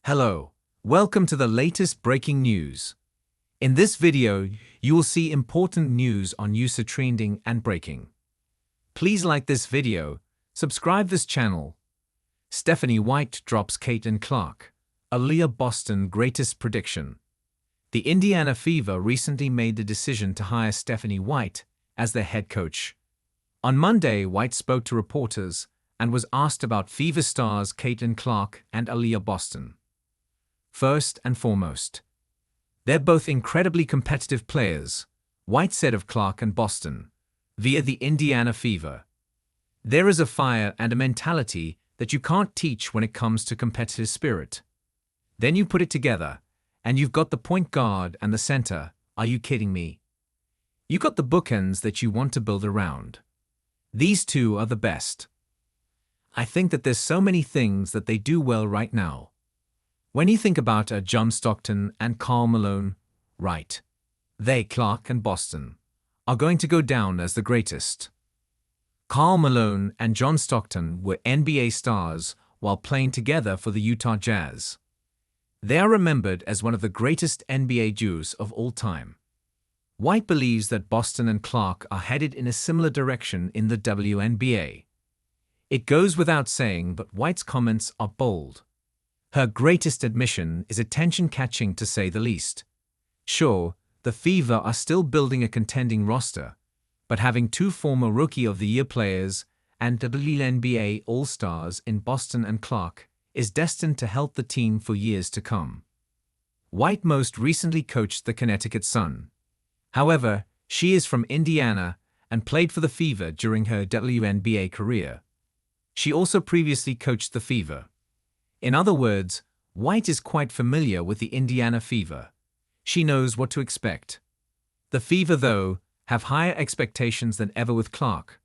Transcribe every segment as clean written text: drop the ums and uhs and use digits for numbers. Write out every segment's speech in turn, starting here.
Hello, welcome to the latest breaking news. In this video, you will see important news on user trending and breaking. Please like this video, subscribe this channel. Stephanie White drops Caitlin Clark. Aliyah Boston greatest prediction. The Indiana Fever recently made the decision to hire Stephanie White as their head coach. On Monday, White spoke to reporters and was asked about Fever stars Caitlin Clark and Aliyah Boston. First and foremost, they're both incredibly competitive players, White said of Clark and Boston, via the Indiana Fever. There is a fire and a mentality that you can't teach when it comes to competitive spirit. Then you put it together, and you've got the point guard and the center. Are you kidding me? You got the bookends that you want to build around. These two are the best. I think that there's so many things that they do well right now. When you think about John Stockton and Karl Malone, right, they, Clark and Boston, are going to go down as the greatest. Karl Malone and John Stockton were NBA stars while playing together for the Utah Jazz. They are remembered as one of the greatest NBA duos of all time. White believes that Boston and Clark are headed in a similar direction in the WNBA. It goes without saying, but White's comments are bold. Her greatest admission is attention-catching to say the least. Sure, the Fever are still building a contending roster, but having two former Rookie of the Year players and WNBA All-Stars in Boston and Clark is destined to help the team for years to come. White most recently coached the Connecticut Sun. However, she is from Indiana and played for the Fever during her WNBA career. She also previously coached the Fever. In other words, White is quite familiar with the Indiana Fever. She knows what to expect. The Fever, though, have higher expectations than ever with Clark,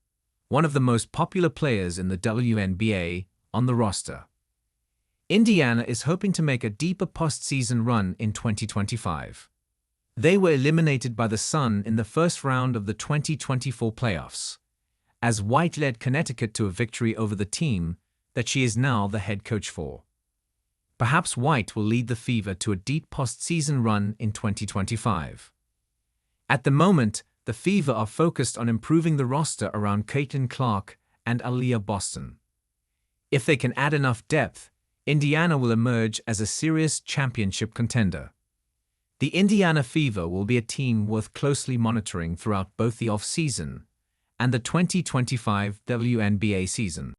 one of the most popular players in the WNBA, on the roster. Indiana is hoping to make a deeper postseason run in 2025. They were eliminated by the Sun in the first round of the 2024 playoffs, as White led Connecticut to a victory over the team that she is now the head coach for. Perhaps White will lead the Fever to a deep postseason run in 2025. At the moment, the Fever are focused on improving the roster around Caitlin Clark and Aliyah Boston. If they can add enough depth, Indiana will emerge as a serious championship contender. The Indiana Fever will be a team worth closely monitoring throughout both the off-season and the 2025 WNBA season.